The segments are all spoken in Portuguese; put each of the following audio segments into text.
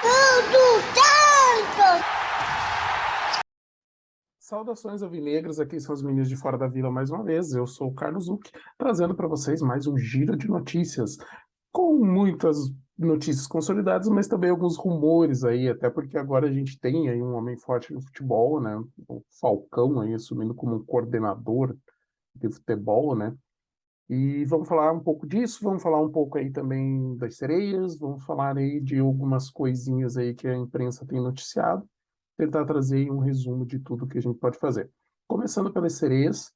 Tudo tanto! Saudações alvinegras, aqui são os meninos de Fora da Vila mais uma vez. Eu sou o Carlos Zucchi, trazendo para vocês mais um giro de notícias, com muitas notícias consolidadas, mas também alguns rumores aí, até porque agora a gente tem aí um homem forte no futebol, né? O Falcão aí assumindo como um coordenador de futebol, né? E vamos falar um pouco disso, vamos falar um pouco aí também das sereias, vamos falar aí de algumas coisinhas aí que a imprensa tem noticiado, tentar trazer aí um resumo de tudo que a gente pode fazer. Começando pelas sereias,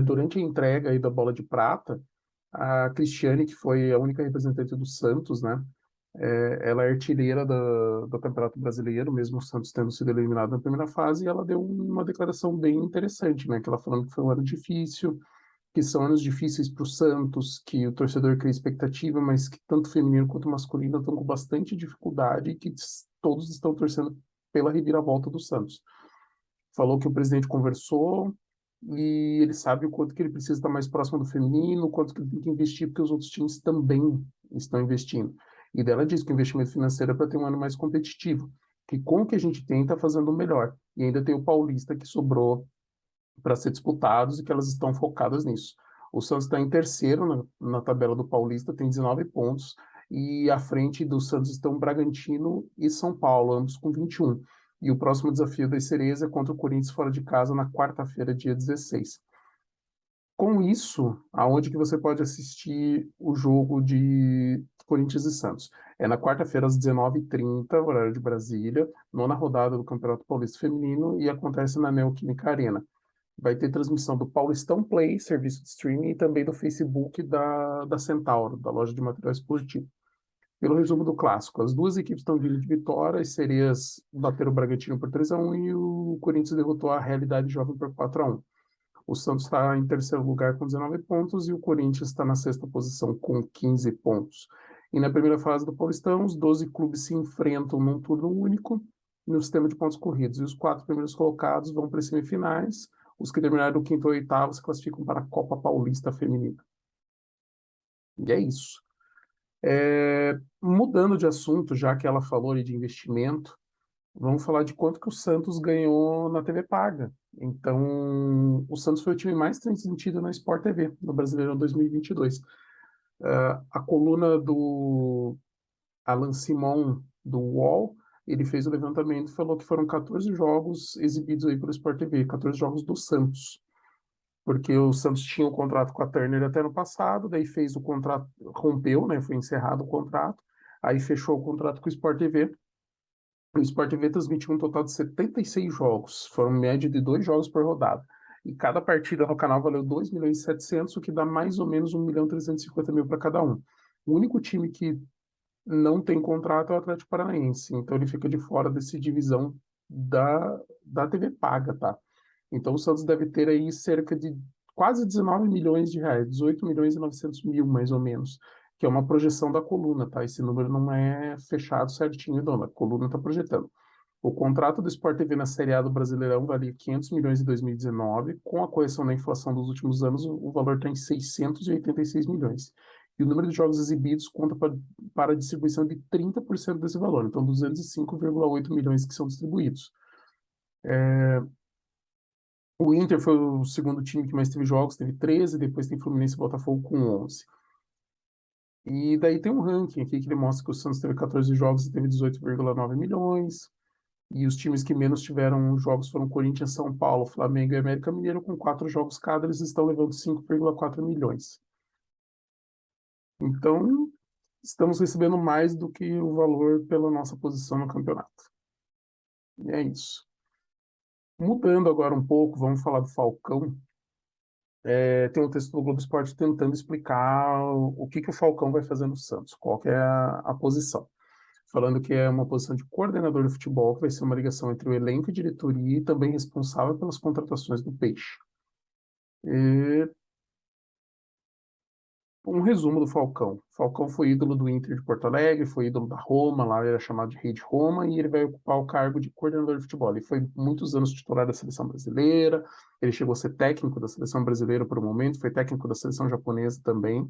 durante a entrega aí da bola de prata, a Cristiane, que foi a única representante do Santos, né? Ela é artilheira do Campeonato Brasileiro, mesmo o Santos tendo sido eliminado na primeira fase, e ela deu uma declaração bem interessante, né? Que ela falando que foi um ano difícil, que são anos difíceis para o Santos, que o torcedor cria expectativa, mas que tanto feminino quanto masculino estão com bastante dificuldade e que todos estão torcendo pela reviravolta do Santos. Falou que o presidente conversou e ele sabe o quanto que ele precisa estar mais próximo do feminino, o quanto que ele tem que investir, porque os outros times também estão investindo. E dela diz que o investimento financeiro é para ter um ano mais competitivo, que com o que a gente tem está fazendo o melhor. E ainda tem o Paulista que sobrou para ser disputados e que elas estão focadas nisso. O Santos está em terceiro na tabela do Paulista, tem 19 pontos, e à frente do Santos estão Bragantino e São Paulo, ambos com 21. E o próximo desafio das Sereias é contra o Corinthians fora de casa na quarta-feira, dia 16. Com isso, aonde que você pode assistir o jogo de Corinthians e Santos? É na quarta-feira, às 19h30, horário de Brasília, nona rodada do Campeonato Paulista Feminino, e acontece na Neoquímica Arena. Vai ter transmissão do Paulistão Play, serviço de streaming, e também do Facebook da Centauro, da loja de material esportivo. Pelo resumo do clássico, as duas equipes estão vindo de vitória, as Sereias bateram o Bragantino por 3-1 e o Corinthians derrotou a Realidade Jovem por 4-1. O Santos está em terceiro lugar com 19 pontos e o Corinthians está na sexta posição com 15 pontos. E na primeira fase do Paulistão, os 12 clubes se enfrentam num turno único no sistema de pontos corridos. E os quatro primeiros colocados vão para as semifinais. Os que terminaram do quinto ou oitavo se classificam para a Copa Paulista Feminina. E é isso. Mudando de assunto, já que ela falou ali de investimento, vamos falar de quanto que o Santos ganhou na TV paga. Então, o Santos foi o time mais transmitido na Sport TV, no Brasileirão 2022. A coluna do Alan Simon, do UOL, ele fez o levantamento e falou que foram 14 jogos exibidos aí pelo Sport TV, 14 jogos do Santos. Porque o Santos tinha um contrato com a Turner até no passado, daí fez o contrato, rompeu, né, foi encerrado o contrato, aí fechou o contrato com o Sport TV. O Sport TV transmitiu um total de 76 jogos, foram média de 2 jogos por rodada. E cada partida no canal valeu 2.700.000, o que dá mais ou menos 1.350.000 para cada um. O único time que não tem contrato é o Atlético Paranaense, então ele fica de fora dessa divisão da TV paga, tá? Então o Santos deve ter aí cerca de quase 19 milhões de reais, 18 milhões e 900 mil, mais ou menos, que é uma projeção da coluna, tá? Esse número não é fechado certinho, não, a coluna está projetando. O contrato do Sport TV na Série A do Brasileirão valia 500 milhões em 2019, com a correção da inflação dos últimos anos, o valor está em 686 milhões. E o número de jogos exibidos conta para a distribuição de 30% desse valor, então 205,8 milhões que são distribuídos. O Inter foi o segundo time que mais teve jogos, teve 13, depois tem Fluminense e Botafogo com 11. E daí tem um ranking aqui que ele mostra que o Santos teve 14 jogos e teve 18,9 milhões. E os times que menos tiveram jogos foram Corinthians, São Paulo, Flamengo e América Mineiro, com 4 jogos cada, eles estão levando 5,4 milhões. Então, estamos recebendo mais do que o valor pela nossa posição no campeonato. E é isso. Mudando agora um pouco, vamos falar do Falcão. Tem um texto do Globo Esporte tentando explicar o que que o Falcão vai fazer no Santos, qual que é a posição. Falando que é uma posição de coordenador de futebol, que vai ser uma ligação entre o elenco e diretoria e também responsável pelas contratações do Peixe. E um resumo do Falcão. Falcão foi ídolo do Inter de Porto Alegre, foi ídolo da Roma, lá ele era chamado de Rei de Roma, e ele vai ocupar o cargo de coordenador de futebol. Ele foi muitos anos titular da seleção brasileira, ele chegou a ser técnico da seleção brasileira por um momento, foi técnico da seleção japonesa também.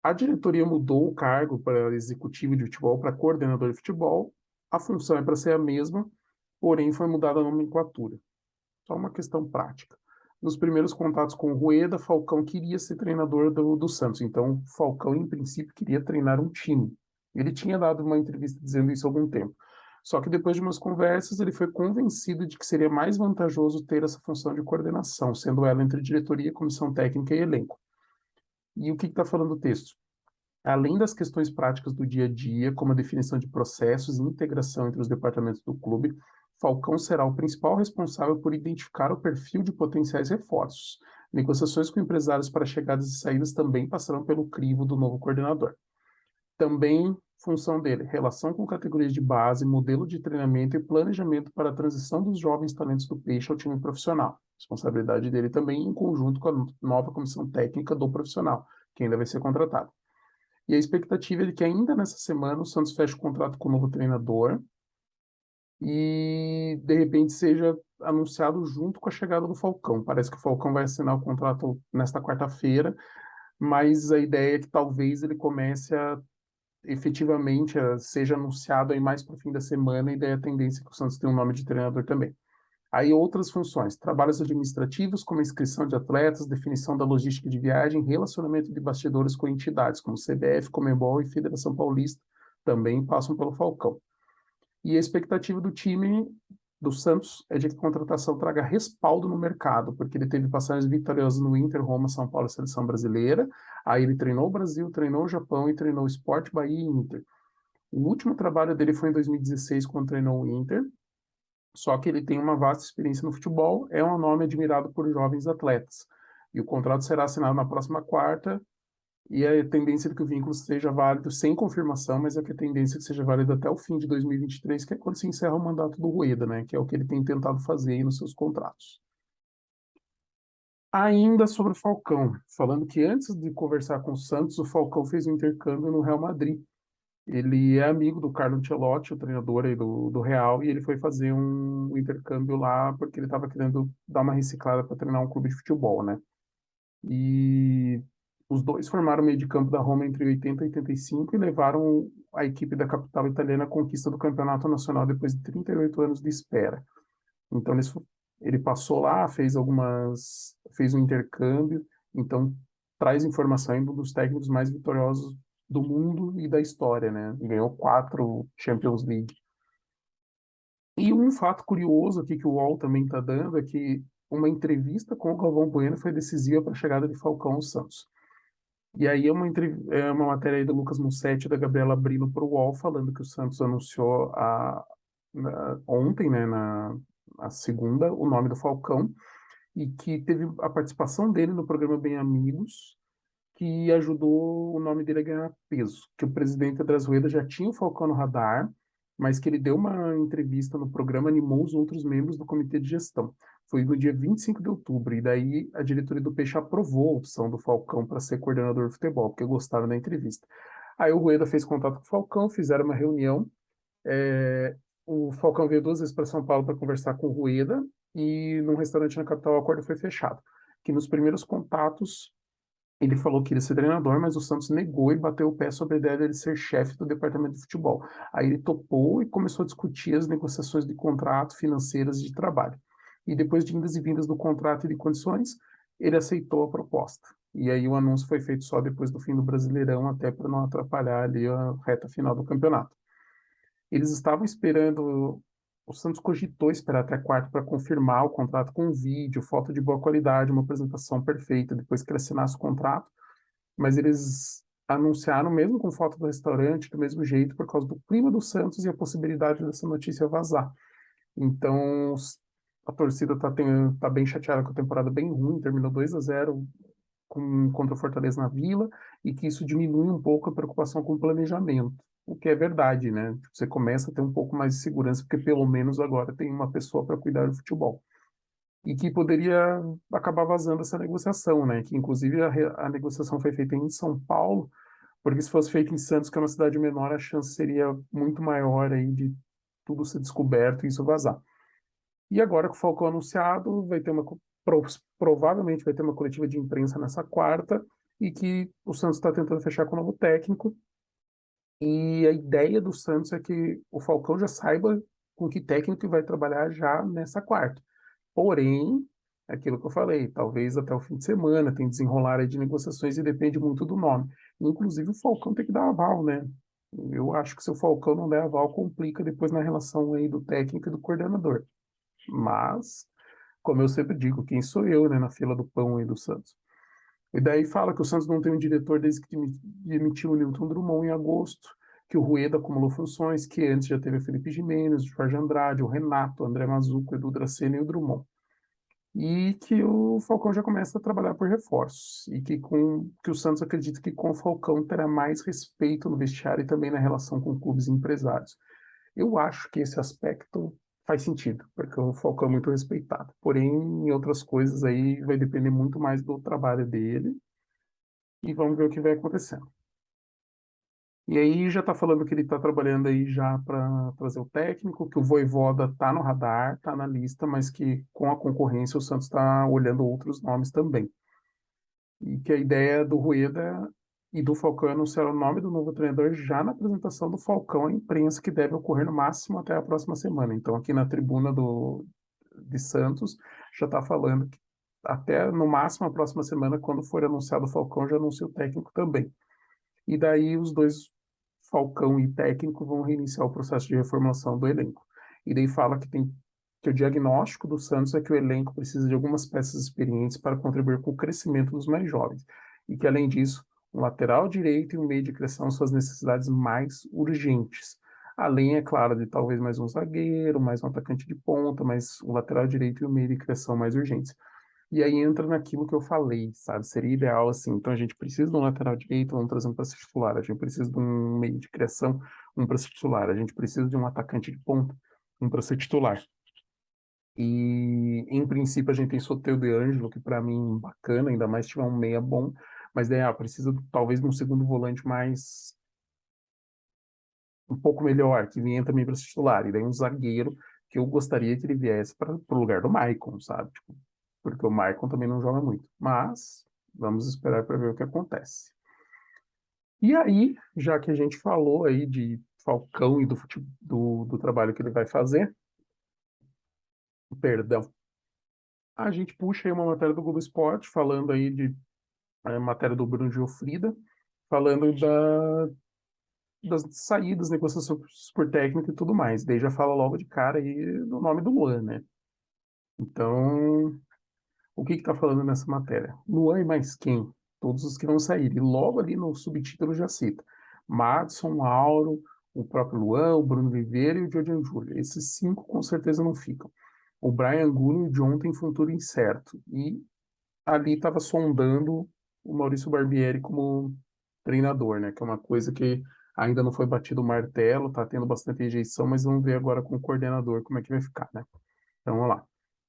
A diretoria mudou o cargo para executivo de futebol para coordenador de futebol. A função é para ser a mesma, porém foi mudada a nomenclatura. Só uma questão prática. Nos primeiros contatos com o Rueda, Falcão queria ser treinador do Santos. Então, Falcão, em princípio, queria treinar um time. Ele tinha dado uma entrevista dizendo isso há algum tempo. Só que depois de umas conversas, ele foi convencido de que seria mais vantajoso ter essa função de coordenação, sendo ela entre diretoria, comissão técnica e elenco. E o que está falando o texto? Além das questões práticas do dia a dia, como a definição de processos e integração entre os departamentos do clube, Falcão será o principal responsável por identificar o perfil de potenciais reforços. Negociações com empresários para chegadas e saídas também passarão pelo crivo do novo coordenador. Também função dele, relação com categorias de base, modelo de treinamento e planejamento para a transição dos jovens talentos do Peixe ao time profissional. Responsabilidade dele também em conjunto com a nova comissão técnica do profissional, que ainda vai ser contratado. E a expectativa é de que ainda nessa semana o Santos feche o contrato com o novo treinador e, de repente, seja anunciado junto com a chegada do Falcão. Parece que o Falcão vai assinar o contrato nesta quarta-feira, mas a ideia é que talvez ele comece a efetivamente seja anunciado aí mais para o fim da semana, e daí a tendência é que o Santos tenha um nome de treinador também. Aí outras funções, trabalhos administrativos, como inscrição de atletas, definição da logística de viagem, relacionamento de bastidores com entidades como CBF, Conmebol e Federação Paulista, também passam pelo Falcão. E a expectativa do time do Santos é de que a contratação traga respaldo no mercado, porque ele teve passagens vitoriosas no Inter, Roma, São Paulo e Seleção Brasileira. Aí ele treinou o Brasil, treinou o Japão e treinou o Sport, Bahia e Inter. O último trabalho dele foi em 2016, quando treinou o Inter. Só que ele tem uma vasta experiência no futebol, é um nome admirado por jovens atletas. E o contrato será assinado na próxima quarta, e a tendência é que o vínculo seja válido sem confirmação, mas é que a tendência é que seja válido até o fim de 2023, que é quando se encerra o mandato do Rueda, né? Que é o que ele tem tentado fazer aí nos seus contratos. Ainda sobre o Falcão, falando que antes de conversar com o Santos, o Falcão fez um intercâmbio no Real Madrid. Ele é amigo do Carlo Ancelotti, o treinador aí do Real, e ele foi fazer um intercâmbio lá porque ele estava querendo dar uma reciclada para treinar um clube de futebol, né? E os dois formaram o meio de campo da Roma entre 80 e 85 e levaram a equipe da capital italiana à conquista do campeonato nacional depois de 38 anos de espera. Então ele passou lá, fez um intercâmbio, então traz informação ainda dos técnicos mais vitoriosos do mundo e da história, né? E ganhou 4 Champions League. E um fato curioso aqui que o UOL também está dando é que uma entrevista com o Galvão Bueno foi decisiva para a chegada de Falcão ao Santos. E aí é uma matéria aí do Lucas Mussetti e da Gabriela Brino para o UOL, falando que o Santos anunciou ontem, né, na segunda, o nome do Falcão, e que teve a participação dele no programa Bem Amigos, que ajudou o nome dele a ganhar peso, que o presidente Andrés Rueda já tinha o Falcão no radar, mas que ele deu uma entrevista no programa, animou os outros membros do comitê de gestão. Foi no dia 25 de outubro, e daí a diretoria do Peixe aprovou a opção do Falcão para ser coordenador de futebol, porque gostaram da entrevista. Aí o Rueda fez contato com o Falcão, fizeram uma reunião, é, o Falcão veio 2 vezes para São Paulo para conversar com o Rueda, e num restaurante na capital o acordo foi fechado. Que nos primeiros contatos ele falou que iria ser treinador, mas o Santos negou e bateu o pé sobre a ideia dele ser chefe do departamento de futebol. Aí ele topou e começou a discutir as negociações de contrato, financeiras e de trabalho. E depois de indas e vindas do contrato e de condições, ele aceitou a proposta. E aí o anúncio foi feito só depois do fim do Brasileirão, até para não atrapalhar ali a reta final do campeonato. Eles estavam esperando, o Santos cogitou esperar até a quarta para confirmar o contrato com vídeo, foto de boa qualidade, uma apresentação perfeita, depois que ele assinasse o contrato, mas eles anunciaram mesmo com foto do restaurante, do mesmo jeito, por causa do clima do Santos e a possibilidade dessa notícia vazar. Então, a torcida tá bem chateada com a temporada bem ruim, terminou 2-0 contra o Fortaleza na Vila, e que isso diminui um pouco a preocupação com o planejamento. O que é verdade, né? Você começa a ter um pouco mais de segurança, porque pelo menos agora tem uma pessoa para cuidar do futebol. E que poderia acabar vazando essa negociação, né? Que inclusive a negociação foi feita em São Paulo, porque se fosse feita em Santos, que é uma cidade menor, a chance seria muito maior aí de tudo ser descoberto e isso vazar. E agora que o Falcão anunciado, provavelmente vai ter uma coletiva de imprensa nessa quarta, e que o Santos está tentando fechar com o novo técnico. E a ideia do Santos é que o Falcão já saiba com que técnico que vai trabalhar já nessa quarta. Porém, é aquilo que eu falei, talvez até o fim de semana tem desenrolar aí de negociações e depende muito do nome. Inclusive, o Falcão tem que dar aval, né? Eu acho que se o Falcão não der aval, complica depois na relação aí do técnico e do coordenador. Mas, como eu sempre digo, quem sou eu, né, na fila do pão aí do Santos? E daí fala que o Santos não tem um diretor desde que demitiu o Newton Drummond em agosto, que o Rueda acumulou funções, que antes já teve o Felipe Gimenez, o Jorge Andrade, o Renato, o André Mazuco, o Edu Dracena e o Drummond. E que o Falcão já começa a trabalhar por reforços. E que o Santos acredita que com o Falcão terá mais respeito no vestiário e também na relação com clubes e empresários. Eu acho que esse aspecto faz sentido, porque o Falcão é muito respeitado. Porém, em outras coisas aí vai depender muito mais do trabalho dele e vamos ver o que vai acontecendo. E aí já está falando que ele está trabalhando aí já para trazer o técnico, que o Vojvoda está no radar, está na lista, mas que com a concorrência o Santos está olhando outros nomes também. E que a ideia do Rueda e do Falcão é anunciar o nome do novo treinador já na apresentação do Falcão à imprensa, que deve ocorrer no máximo até a próxima semana. Então, aqui na tribuna de Santos, já está falando que até no máximo a próxima semana, quando for anunciado o Falcão, já anuncia o técnico também. E daí os dois, Falcão e técnico, vão reiniciar o processo de reformulação do elenco. E daí fala que o diagnóstico do Santos é que o elenco precisa de algumas peças experientes para contribuir com o crescimento dos mais jovens. E que, além disso, um lateral direito e um meio de criação são as necessidades mais urgentes. Além, é claro, de talvez mais um zagueiro, mais um atacante de ponta, mas o lateral direito e o meio de criação mais urgentes. E aí entra naquilo que eu falei, sabe? Seria ideal assim. Então a gente precisa de um lateral direito, vamos trazer um para ser titular. A gente precisa de um meio de criação, um para ser titular. A gente precisa de um atacante de ponta, um para ser titular. E em princípio a gente tem Soteldo e Ângelo, que para mim bacana, ainda mais se tiver um meia bom. Mas daí precisa talvez de um segundo volante mais um pouco melhor, que venha também para ser titular. E daí um zagueiro que eu gostaria que ele viesse para o lugar do Maicon, sabe? Tipo, porque o Maicon também não joga muito. Mas vamos esperar para ver o que acontece. E aí, já que a gente falou aí de Falcão e do trabalho que ele vai fazer, perdão, a gente puxa aí uma matéria do Globo Esporte, falando aí de matéria do Bruno Giofrida, falando das saídas, negociações por técnico e tudo mais. Daí já fala logo de cara aí do nome do Luan, né? Então, o que está falando nessa matéria? Luan e mais quem? Todos os que vão sair. E logo ali no subtítulo já cita Madison, Auro, o próprio Luan, o Bruno Viveiro e o Jordan Júlio. Esses cinco com certeza não ficam. O Brian Angulo e o John têm futuro incerto. E ali estava sondando o Maurício Barbieri como treinador, né? Que é uma coisa que ainda não foi batido o martelo, tá tendo bastante rejeição, mas vamos ver agora com o coordenador como é que vai ficar, né? Então, vamos lá.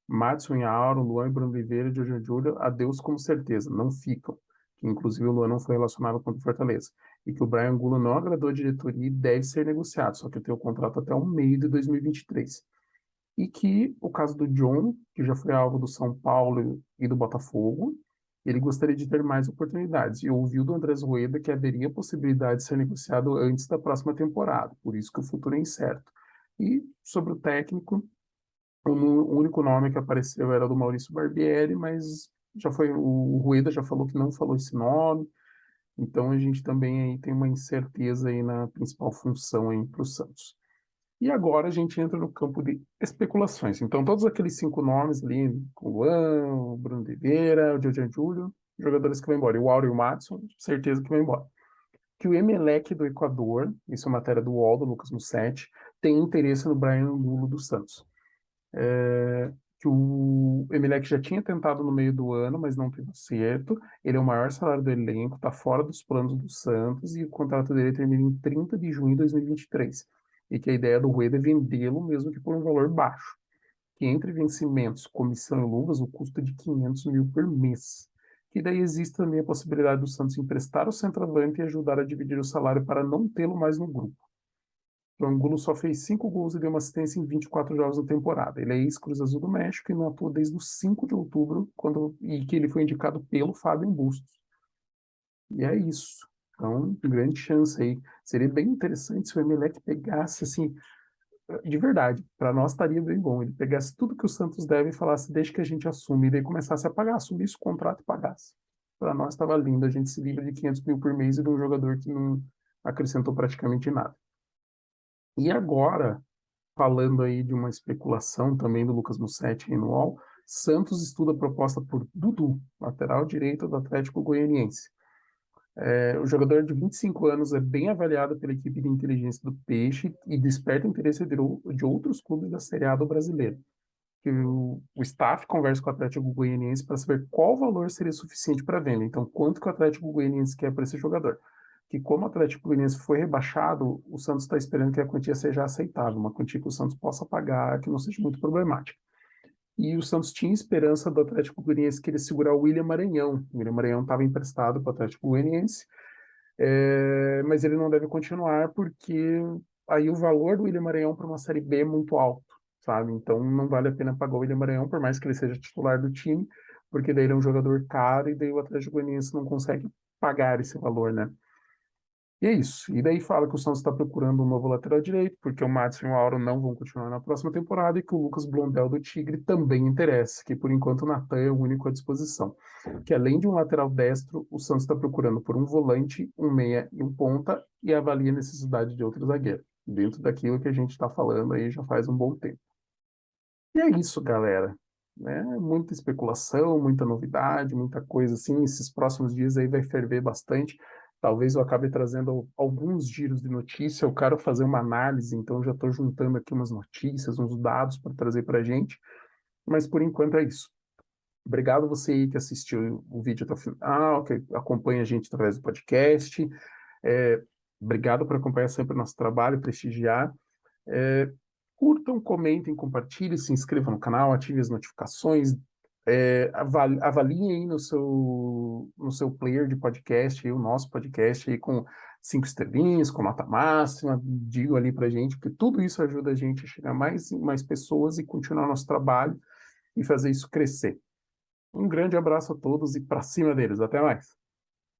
Madison e Auro, Luan e Bruno Viveiro, Jorge Júlio, adeus com certeza, não ficam. Que, inclusive o Luan não foi relacionado com o Fortaleza. E que o Brian Angulo não agradou a diretoria e deve ser negociado, só que tem o contrato até o meio de 2023. E que o caso do John, que já foi alvo do São Paulo e do Botafogo, ele gostaria de ter mais oportunidades. E ouviu do Andrés Rueda que haveria possibilidade de ser negociado antes da próxima temporada, por isso que o futuro é incerto. E sobre o técnico, o único nome que apareceu era do Maurício Barbieri, mas já foi o Rueda já falou que não falou esse nome, então a gente também aí tem uma incerteza aí na principal função aí para o Santos. E agora a gente entra no campo de especulações. Então todos aqueles cinco nomes ali, o Luan, o Bruno Oliveira, o Jorge Júlio, jogadores que vão embora, e o Auro e o Madison, certeza que vão embora. Que o Emelec do Equador, isso é matéria do UOL, do Lucas Mussetti, tem interesse no Brian Angulo do Santos. Que o Emelec já tinha tentado no meio do ano, mas não teve acerto. Ele é o maior salário do elenco, está fora dos planos do Santos e o contrato dele termina em 30 de junho de 2023. E que a ideia do Rueda é vendê-lo, mesmo que por um valor baixo. Que entre vencimentos, comissão e luvas, o custo é de 500 mil por mês. Que daí existe também a possibilidade do Santos emprestar o centroavante e ajudar a dividir o salário para não tê-lo mais no grupo. O Angulo só fez 5 gols e deu uma assistência em 24 jogos na temporada. Ele é ex-Cruz Azul do México e não atua desde o 5 de outubro, e que ele foi indicado pelo Fábio Bustos. E é isso. Então, grande chance aí. Seria bem interessante se o Emelec pegasse, assim, de verdade, para nós estaria bem bom. Ele pegasse tudo que o Santos deve e falasse, deixa que a gente assume, e daí começasse a pagar, assumisse o contrato e pagasse. Para nós estava lindo, a gente se livra de 500 mil por mês e de um jogador que não acrescentou praticamente nada. E agora, falando aí de uma especulação também do Lucas Mussetti aí no UOL, Santos estuda a proposta por Dudu, lateral direito do Atlético Goianiense. O jogador de 25 anos é bem avaliado pela equipe de inteligência do Peixe e desperta o interesse de outros clubes da Série A do brasileiro. Que o staff conversa com o Atlético Goianiense para saber qual valor seria suficiente para venda. Então, quanto que o Atlético Goianiense quer para esse jogador? Que como o Atlético Goianiense foi rebaixado, o Santos está esperando que a quantia seja aceitável, uma quantia que o Santos possa pagar, que não seja muito problemática. E o Santos tinha esperança do Atlético Goianiense que ele segurar o William Maranhão. O William Maranhão estava emprestado para o Atlético Goianiense, mas ele não deve continuar porque aí o valor do William Maranhão para uma Série B é muito alto, sabe? Então não vale a pena pagar o William Maranhão, por mais que ele seja titular do time, porque daí ele é um jogador caro e daí o Atlético Goianiense não consegue pagar esse valor, né? E é isso. E daí fala que o Santos está procurando um novo lateral direito, porque o Madison e o Auro não vão continuar na próxima temporada e que o Lucas Blondel do Tigre também interessa, que por enquanto o Natan é o único à disposição. Que além de um lateral destro, o Santos está procurando por um volante, um meia e um ponta e avalia a necessidade de outro zagueiro, dentro daquilo que a gente está falando aí já faz um bom tempo. E é isso, galera. Né? Muita especulação, muita novidade, muita coisa assim. Esses próximos dias aí vai ferver bastante. Talvez eu acabe trazendo alguns giros de notícia. Eu quero fazer uma análise, então já estou juntando aqui umas notícias, uns dados para trazer para a gente. Mas por enquanto é isso. Obrigado você aí que assistiu o vídeo até o final, que acompanha a gente através do podcast. É, obrigado por acompanhar sempre o nosso trabalho, prestigiar. É, curtam, comentem, compartilhem, se inscrevam no canal, ativem as notificações, avaliem aí no seu player de podcast, aí, o nosso podcast aí com 5 estrelinhas, com nota máxima, digam ali pra gente, porque tudo isso ajuda a gente a chegar mais e mais pessoas e continuar nosso trabalho e fazer isso crescer. Um grande abraço a todos e para cima deles. Até mais.